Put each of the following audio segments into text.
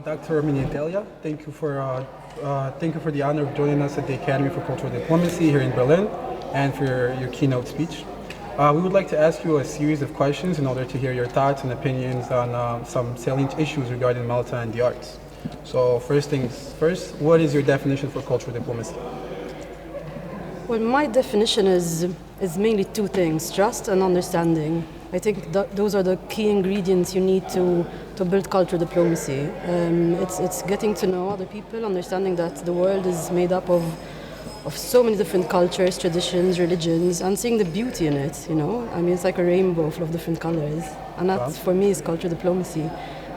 Dr. Romina Delia, thank you for the honor of joining us at the Academy for Cultural Diplomacy here in Berlin and for your keynote speech. We would like to ask you a series of questions in order to hear your thoughts and opinions on some salient issues regarding Malta and the arts. So first things first, what is your definition for cultural diplomacy? Well, my definition is mainly two things: trust and understanding. I think those are the key ingredients you need to build cultural diplomacy. It's getting to know other people, understanding that the world is made up of so many different cultures, traditions, religions, and seeing the beauty in it, you know? I mean, it's like a rainbow full of different colors, and that, for me, is cultural diplomacy.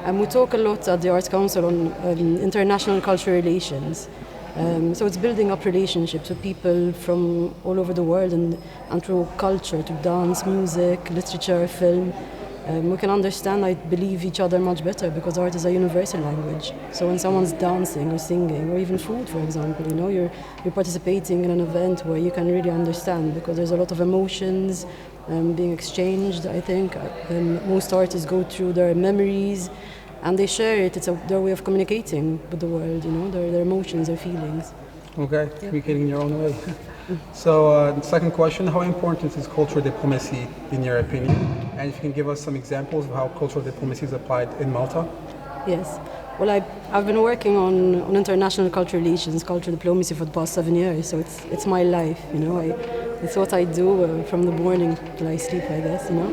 And we talk a lot at the Arts Council on international cultural relations. So it's building up relationships with people from all over the world and through culture, to dance, music, literature, film. We can understand, I believe, each other much better because art is a universal language. So when someone's dancing or singing, or even food, for example, you know, you're participating in an event where you can really understand because there's a lot of emotions being exchanged, I think. Most artists go through their memories and they share it. It's their way of communicating with the world, you know, their emotions, their feelings. Okay, communicating in your own way. So the second question, how important is cultural diplomacy in your opinion? And if you can give us some examples of how cultural diplomacy is applied in Malta? Yes. Well, I've been working on international cultural relations, cultural diplomacy for the past 7 years, so it's my life, you know. It's what I do from the morning till I sleep, I guess, you know.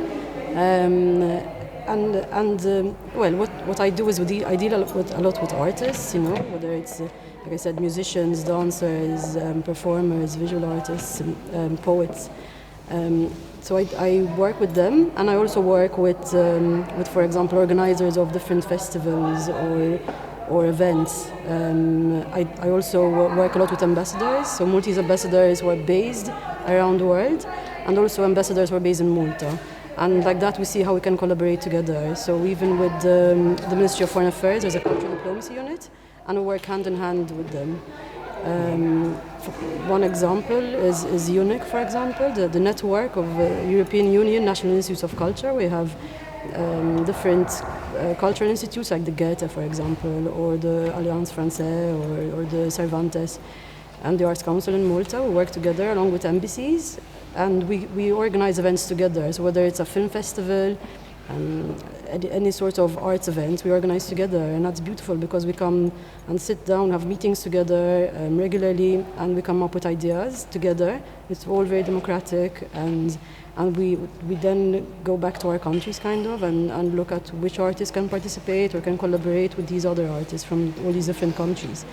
Well, what I do is I deal a lot with artists, you know, whether it's like I said, musicians, dancers, performers, visual artists, poets. So I work with them, and I also work with, for example, organizers of different festivals or events. I also work a lot with ambassadors, so Maltese ambassadors who are based around the world, and also ambassadors who are based in Malta. And like that, we see how we can collaborate together. So even with the Ministry of Foreign Affairs, there's a cultural diplomacy unit, and we work hand in hand with them. One example is UNIC, for example, the network of European Union National Institutes of Culture. We have different cultural institutes like the Goethe, for example, or the Alliance Française, or the Cervantes, and the Arts Council in Malta. We work together along with embassies, and we organize events together. So whether it's a film festival, any sort of arts event, we organize together, and that's beautiful because we come and sit down, have meetings together regularly, and we come up with ideas together. It's all very democratic, and we then go back to our countries kind of and look at which artists can participate or can collaborate with these other artists from all these different countries.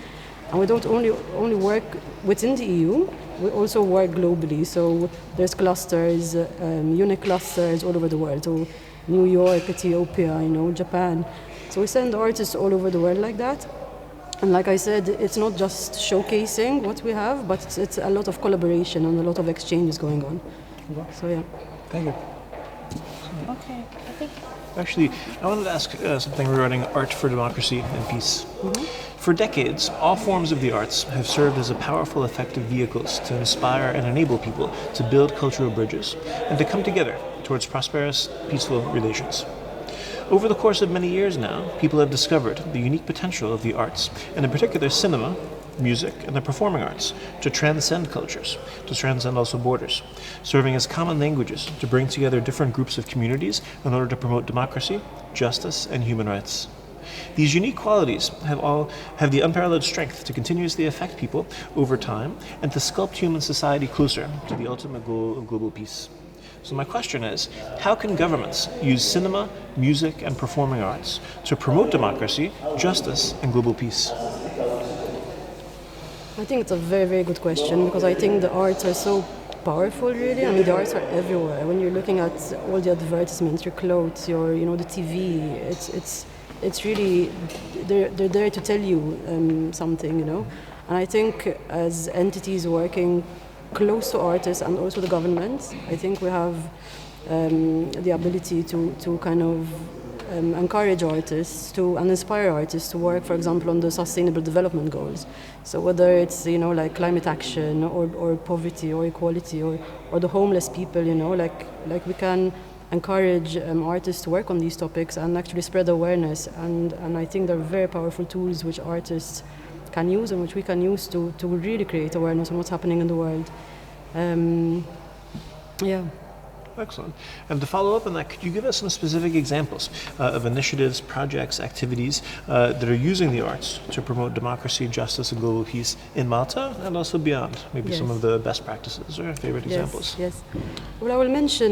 And we don't only work within the EU, we also work globally. So there's clusters, UNIC clusters all over the world. So New York, Ethiopia, you know, Japan. So we send artists all over the world like that. And like I said, it's not just showcasing what we have, but it's a lot of collaboration and a lot of exchanges going on. So yeah. Thank you. Okay, I think. Actually, I wanted to ask something regarding art for democracy and peace. Mm-hmm. For decades, all forms of the arts have served as a powerful, effective vehicles to inspire and enable people to build cultural bridges and to come together towards prosperous, peaceful relations. Over the course of many years now, people have discovered the unique potential of the arts, and in particular cinema, music, and the performing arts, to transcend cultures, to transcend also borders, serving as common languages to bring together different groups of communities in order to promote democracy, justice, and human rights. These unique qualities have the unparalleled strength to continuously affect people over time and to sculpt human society closer to the ultimate goal of global peace. So my question is, how can governments use cinema, music, and performing arts to promote democracy, justice, and global peace? I think it's a very, very good question because I think the arts are so powerful, really. I mean, the arts are everywhere. When you're looking at all the advertisements, your clothes, the TV, it's really, they're there to tell you something, you know. And I think as entities working close to artists and also the government, I think we have the ability to kind of encourage artists and inspire artists to work, for example, on the Sustainable Development Goals. So whether it's, you know, like climate action or poverty or equality or the homeless people, you know, like we can encourage artists to work on these topics and actually spread awareness. And I think they're very powerful tools which artists can use and which we can use to really create awareness on what's happening in the world. Yeah. Excellent. And to follow up on that, could you give us some specific examples of initiatives, projects, activities that are using the arts to promote democracy, justice, and global peace in Malta and also beyond? Maybe some of the best practices or favorite examples. Yes. Well, I will mention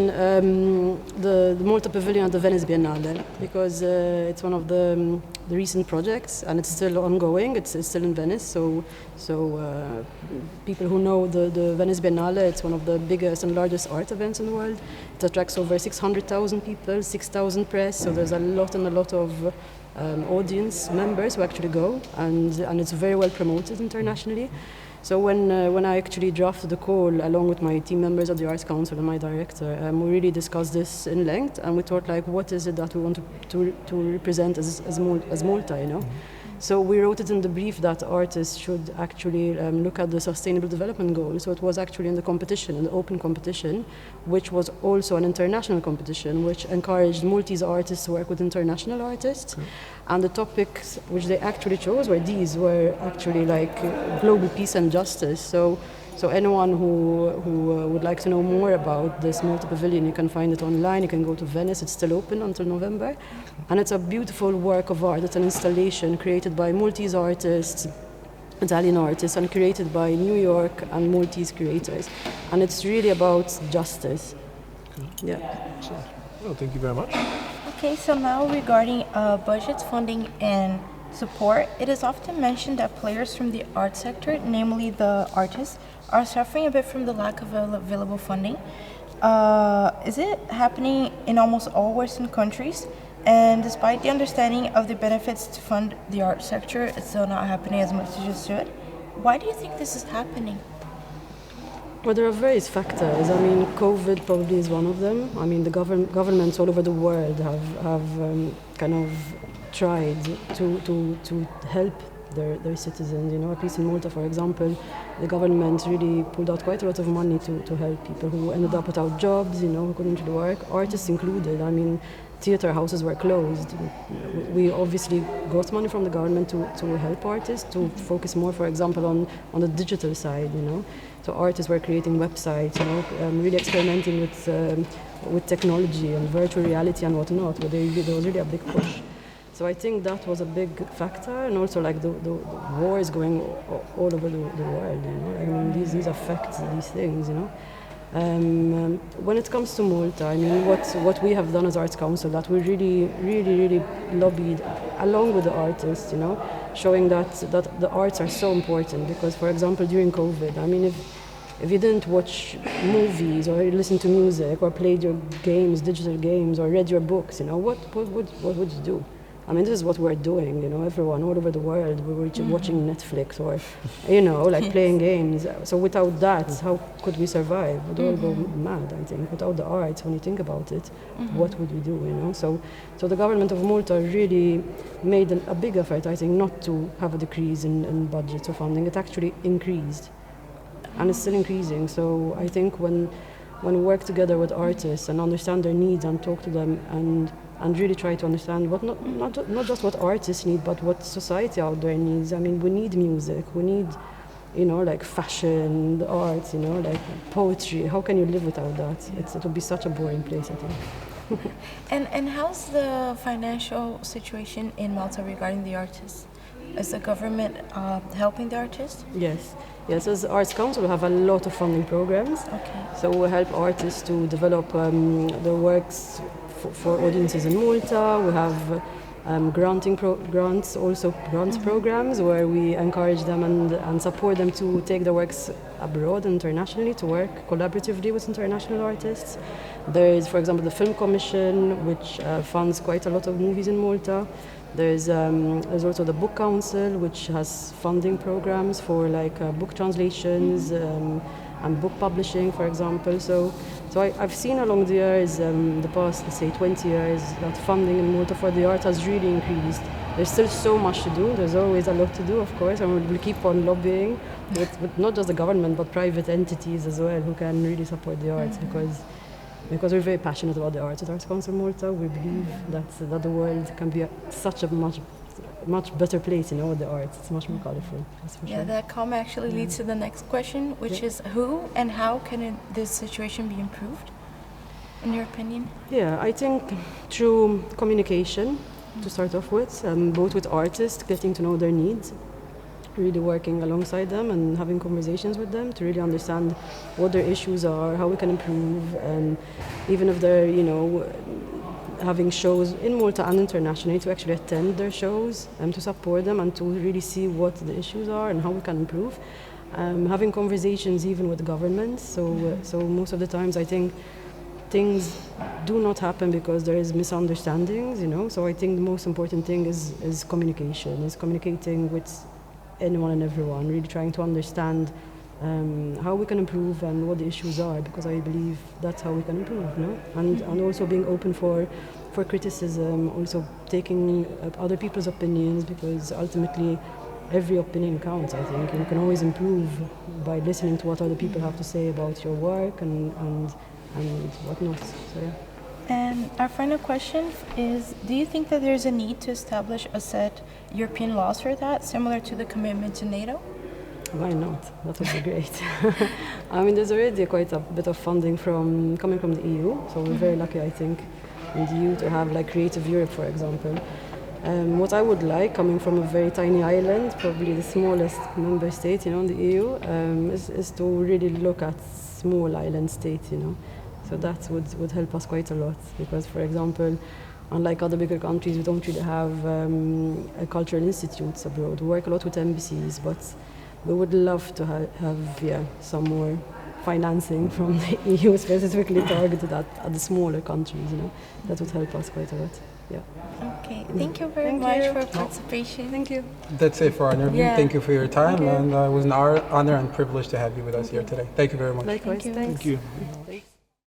the Malta Pavilion at the Venice Biennale because it's one of the recent projects and it's still ongoing. It's still in Venice. So people who know the Venice Biennale, it's one of the biggest and largest art events in the world. It attracts over 600,000 people, 6,000 press, so there's a lot of audience members who actually go, and it's very well promoted internationally. So when I actually drafted the call along with my team members of the Arts Council and my director, we really discussed this in length, and we thought like, what is it that we want to represent as Malta, you know? So we wrote it in the brief that artists should actually look at the Sustainable Development Goals. So it was actually in the competition, in the open competition, which was also an international competition, which encouraged Maltese artists to work with international artists. And the topics which they actually chose were actually like global peace and justice. So anyone who would like to know more about this Malta Pavilion, you can find it online. You can go to Venice. It's still open until November. And it's a beautiful work of art. It's an installation created by Maltese artists, Italian artists, and created by New York and Maltese creators. And it's really about justice. Yeah. Excellent. Well, thank you very much. Okay, so now regarding budget, funding, and support, it is often mentioned that players from the art sector, namely the artists, are suffering a bit from the lack of available funding. Is it happening in almost all Western countries? And despite the understanding of the benefits to fund the art sector, it's still not happening as much as it should. Why do you think this is happening? Well, there are various factors. I mean, COVID probably is one of them. I mean, the governments all over the world have kind of tried to help their citizens, you know. At least in Malta, for example, the government really pulled out quite a lot of money to help people who ended up without jobs, you know, who couldn't really work, artists included. I mean, theatre houses were closed. We obviously got money from the government to help artists, to focus more, for example, on the digital side, you know. So artists were creating websites, you know, really experimenting with technology and virtual reality and whatnot, but there was really a big push. So I think that was a big factor, and also like the war is going all over the world, you know. I mean, these affect these things, you know. When it comes to Malta, I mean, what we have done as Arts Council, that we really lobbied along with the artists, you know, showing that the arts are so important. Because, for example, during COVID, I mean, if you didn't watch movies or listen to music or played your games, digital games, or read your books, you know, what would you do? I mean, this is what we're doing, you know, everyone all over the world, we were watching Netflix or, you know, like playing games. So without that, how could we survive? We'd all go mad, I think. Without the arts, when you think about it, what would we do, you know? So the government of Malta really made a big effort, I think, not to have a decrease in budgets or funding. It actually increased, and it's still increasing. So I think when we work together with artists and understand their needs and talk to them and really try to understand what not just what artists need, but what society out there needs. I mean, we need music, we need, you know, like fashion, the arts, you know, like poetry. How can you live without that? It would be such a boring place, I think. And how's the financial situation in Malta regarding the artists? Is the government helping the artists? Yes, as Arts Council, we have a lot of funding programs. Okay. So we help artists to develop their works for audiences in Malta. We have grants programs where we encourage them and support them to take their works abroad internationally, to work collaboratively with international artists. There is, for example, the Film Commission, which funds quite a lot of movies in Malta. There's also the Book Council, which has funding programs for like book translations and book publishing, for example. So I've seen along the years, the past, let's say, 20 years, that funding in Malta for the art has really increased. There's still so much to do. There's always a lot to do, of course, and we'll keep on lobbying with not just the government, but private entities as well, who can really support the arts, because because we're very passionate about the arts at Arts Council Malta. We believe that the world can be such a much better place, with the arts. It's much more colorful, that's for Yeah, sure. that comment actually leads to the next question, which is who and how can this situation be improved, in your opinion? Yeah, I think through communication, to start off with, both with artists, getting to know their needs, really working alongside them and having conversations with them to really understand what their issues are, how we can improve, and even if they're, having shows in Malta and internationally, to actually attend their shows and to support them and to really see what the issues are and how we can improve. Having conversations even with governments. So most of the times I think things do not happen because there is misunderstandings, So I think the most important thing is communication, is communicating with anyone and everyone, really trying to understand how we can improve and what the issues are, because I believe that's how we can improve, no? And also being open for criticism, also taking other people's opinions, because ultimately every opinion counts, I think. You can always improve by listening to what other people have to say about your work and whatnot, so yeah. And our final question is, do you think that there's a need to establish a set European laws for that, similar to the commitment to NATO? Why not? That would be great. I mean, there's already quite a bit of funding coming from the EU, so we're very lucky, I think, in the EU to have like Creative Europe, for example. What I would like, coming from a very tiny island, probably the smallest member state, in the EU, is to really look at small island states, So that would help us quite a lot, because, for example, unlike other bigger countries, we don't really have cultural institutes abroad. We work a lot with embassies, but we would love to have some more financing from the EU, specifically targeted at the smaller countries. That would help us quite a lot. Yeah. Okay, thank you very much for participation. Thank you. That's it for our interview. Yeah. Thank you for your time, and it was an honor and privilege to have you with us here today. Thank you very much. Likewise. Thank you. Thanks. Thank you. Thanks.